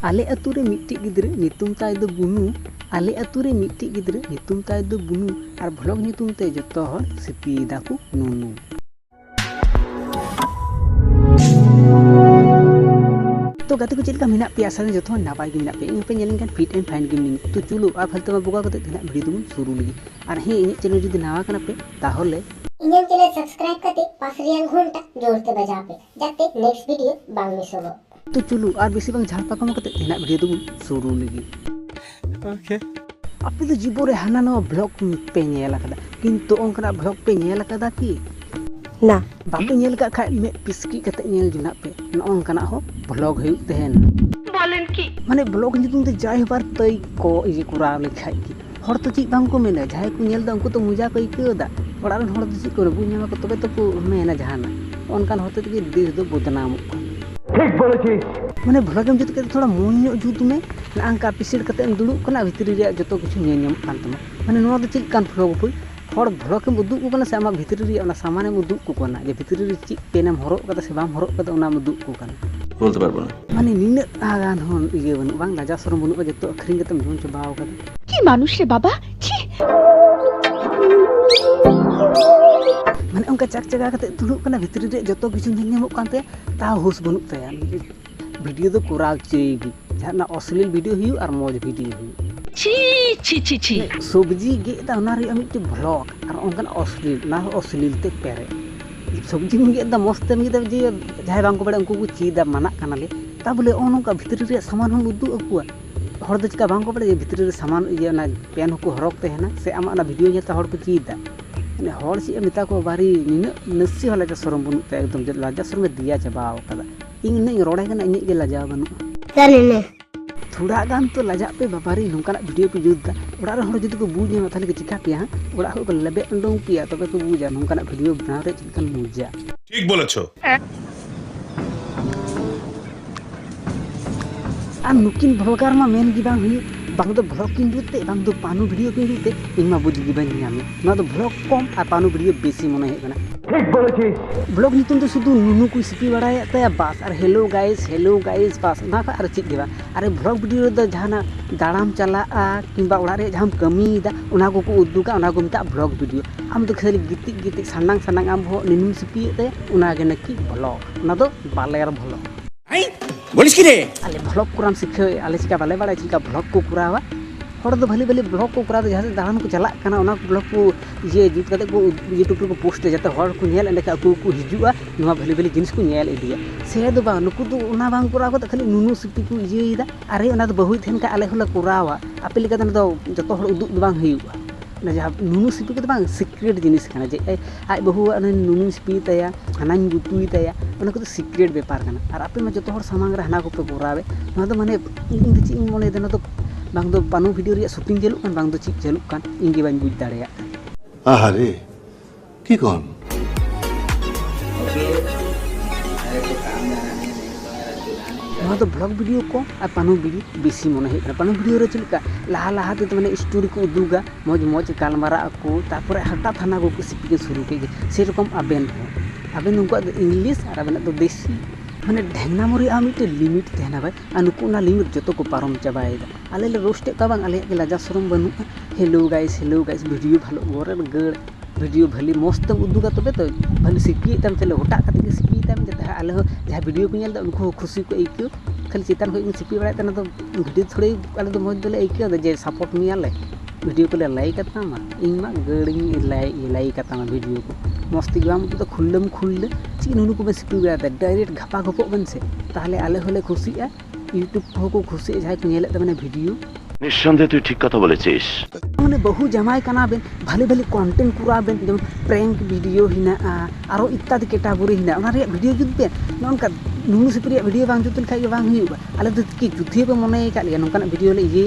आले अतु रे मिट्टी गिद्रे नितुम ताय दो बुनु आले अतु रे मिट्टी गिद्रे नितुम ताय दो बुनु और ब्लॉग नितुम ते जतो हर सिपी दाकु नुनु। तो गाते को चलका मिना पे आसाने जतो नापाय गे मिना पे इन पे नेलिन कान फिट एंड फाइन गे मिनी तो चलो आ फालतू मा बोगा कते दिना वीडियो दुन शुरू लगी और हे इन चैनल जदि नवा कना पे ताहले इन चैनल सब्सक्राइब करते पास रियांग घंटा जोरते बजा पे जाते नेक्स्ट वीडियो बांग मिस हो। तो चलो और बेसी बांग झाड़ पाकम कते दिना वीडियो दुन शुरू लगी। ओके आपे तो जीबो रे हाना नवा ब्लॉग पे नेला कदा किंतु ओंकना ब्लॉग पे नेला कदा की ना बापे नेल का खाय में पिसकी कते नेल जुना पे ओंकना हो ब्लॉग हुई तहन बोलन की माने ब्लॉग नितुम ते जाय बार तई को इजे कुरा लेखाय की हर तो ची बांग को मेना जाय को नेल दा उनको तो मजा को इकेदा ओडारन हर तो ची को रबु न्यामा को तबे तो को मेना जहाना ओनकान होते के देश दो बदनाम ठीक बोले छी माने ब्लॉग में जुत के थोड़ा मोन नो जुत में अंका पिसिड कते दुडु कना भितरी रे जतो किछु नेम कान तमा माने नो दो ची कान ब्लॉग पुई हर ब्लॉग में उदुक को से आमा भितरी रे ओना सामाने उदुक को कना जे भितरी रे ची पेनम हरक कदा से बाम हरक कदा ओना उदुक को कना बोलते पारबो ना माने निने आगान होन इये बनु बांग लाजा सरम बनु जतो अखरिंग कतम जोन चबाव कदा की मानुष रे बाबा छी माने उनका चक चगा कते दुडुक कना भितरी रे जतो किछु नेम कानते ता होस बनु तया वीडियो तो कोराव चेगी जहाना अश्लील वीडियो हुई और मौज वीडियो हुई छी छी छी छी सब्जी गेदा ओना रे अमिट ब्लॉग और ओनकन अश्लील ना अश्लील ते पेरे सब्जी में गेदा मस्त में गेदा जे जाय बांग को बड़े उनको को चीदा माना कनाले ता बोले ओनका भितरी रे सामान हम उदु अकुआ हर द चिका बांग को बड़े भितरी रे सामान ये ना पेन को हरक ते है से आमा ना वीडियो जेता हर को चीदा माने हर सी मिता को बारी निन नसी होला जा शरम बनु ते एकदम जे लाजा शरम में दिया चबाव कदा इन नहीं रोड़े कना इन के लाजा बनु चलने थोड़ा गान तो लजा पे बाबारी नोंकाना वीडियो पे जुदा ओड़ा रे हर जदि को बुझे मा थाले के चिका पिया ओड़ा को लेबे अंडों पिया तबे को बुझा नोंकाना वीडियो बना रे चिकन मुजा ठीक बोलछो आ नुकिन भोगार मा मेन गी बांग हुई बांग दो ब्लॉग किन जुते बांग दो पानु वीडियो किन जुते इन मा बुझ गी बांग न्यामे ना तो ब्लॉग कम आ पानु वीडियो बेसी मने हे कना ठीक बोले छी ब्लॉग नितुम तो शुद्ध नुनु को सिपी बड़ाया तया बास और हेलो गाइस बास ना का अर चिक देवा अरे ब्लॉग वीडियो द जहाना दाड़ाम चला आ किंबा ओड़ा रे जहाम कमी दा ओना को उदुगा ओना को मिता ब्लॉग वीडियो आम तो खाली गिति गिति सनांग सनांग आम हो निनुम सिपी ते ओना गे नकी ब्लॉग ओना दो बालेर ब्लॉग आई बोलिस कि रे आले ब्लॉग कुराम सिखे आले चिका बाले बड़ा चिका ब्लॉग को कुरावा हर दो भले भले ब्लॉग को करा जहां से दाहन को चला कना ओना ब्लॉग को ये जुत कते को यूट्यूब को पोस्ट जाते हर को नेल एंडे को हिजुआ नवा भले भले जिनिस को नेल इदिया से दो बा नुकु दो ओना बांग करा को खाली नुनु सिपी को इजेदा अरे ओना दो बहु थेन का आले होला कुरावा आपे लिका दो जतो हर उदु बांग हुआ ना जहां नुनु सिपी के बांग सीक्रेट जिनिस कना जे आई बहु नुनु सिपी तया हनान गुतुई तया ओना को सीक्रेट व्यापार कना और आपे में जतो हर सामांग रे हना को पे कुरावे ना दो माने इन ची मोने देना तो बांग दो पानु वीडियो रे शूटिंग चलु कान बांग दो चिक चलु कान इंगे बांग बुझ दाड़या आहारे की कोन ना तो ब्लॉग वीडियो को आ पानु वीडियो बेसी मने हे पानु वीडियो रे चलका लाहा लाहा ते माने स्टोरी को उदुगा मौज मौज कालमारा को तारपरे हटा थाना को सिपी के शुरू के से रकम आबेन उनको इंग्लिश और आबेन तो देसी माने ढेंगना मोरी आ मिटे लिमिट तेना भाई अनुको ना लिमिट जतो को पारम चबायदा आले ले रोस्टे का बांग आले के लाजा शरम बनु हेलो गाइस वीडियो भालो गोरे गड़ वीडियो भली मस्त उदुगा तबे तो भली सिकी तम चले होटा कते के सिकी तम जता आले हो जहा वीडियो को नेल उनको खुशी को इक्यो खाली चितान को सिपी बड़ा तना तो वीडियो थोड़ी आले तो मौज दले इक्यो जे सपोर्ट मी आले वीडियो को ले लाइक करता मा इन मा गड़ी लाइक करता मा वीडियो को मस्ती गाम तो खुल्लम खुल्ले ची नुनु को सिपी बड़ा डायरेक्ट घपा घपो बन से ताहले आले होले खुशी आ यूट्यूब को खुशी जाय को नेले त माने वीडियो निसंदेह तु ठीक कथा बोलेছিস माने बहु जमाय कना बेन भले भले कंटेंट कुरा बेन जेमन प्रैंक वीडियो हिना आरो इत्यादि कैटेगरी हिना ओना रे वीडियो जुत बेन नोनका नुनु सिपरी वीडियो बांग जुतन खाय बांग हुआ आले तो की जुथे पे मने का लिया नोनका वीडियो ले ये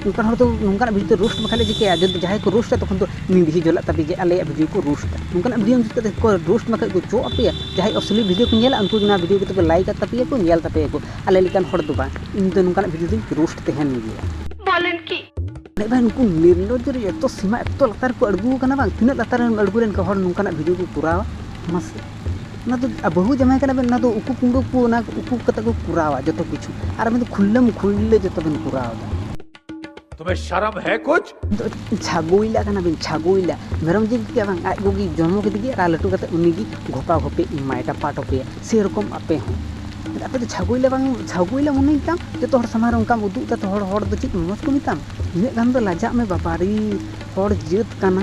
उनका हर तो नोंका वीडियो रोस्ट में खाली जे जब जहां को रोस्ट तखन तो निंदी जला तबे जे आले वीडियो को रोस्ट नोंका वीडियो जुत को रोस्ट में को चो अपे जहां असली वीडियो को नेला उनको ना वीडियो को लाइक तपे को नेल तपे को आले लिकन हर दो बा इन तो नोंका वीडियो रोस्ट तेहन गया बोलन की नहीं भाई उनको निर्लज रे तो सीमा तो लतार को अड़गू कना बा तिना लतार अड़गू रेन को हर नोंका वीडियो को पुरावा मस ना तो बहु जमाई कना बेन ना तो उकु कुंडो को ना उकु कते को कुरावा जतो किछु आर मैं तो खुल्लम खुल्ले जतो बेन कुरावा तुम्हें शर्म है कुछ? छागोइला कना बेन छागोइला मेरम जी के बांग आज गोगी जन्म के दिगे रा लटू कते उनी गी घोपा घोपे इमायटा पाटो पे से रकम आपे हो आपे तो छागोइला बांग छागोइला मुनि ताम जतो हर समार उनका उदु ता हड़ दो चित मत को मिताम इन गान दो लाजा में बाबारी हड़ जेत काना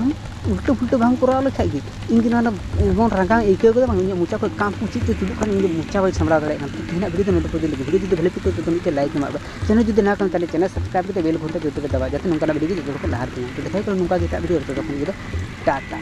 उल्टो फुल्टो बांग करा लेखाय गे इन ना एमन रंगा एके को बांग इन मुचा को काम पुची तो तुदु खान इन मुचा बाई सामला दाड़े खान तिना वीडियो में तो वीडियो जुदी भेले पितो तो नीचे लाइक मा चैनल जुदी ना कान ताले चैनल सब्सक्राइब करते बेल घंटा जोते दबा जाते नंका वीडियो जो लहार तो देखै को नुका गेटा वीडियो तो टाटा।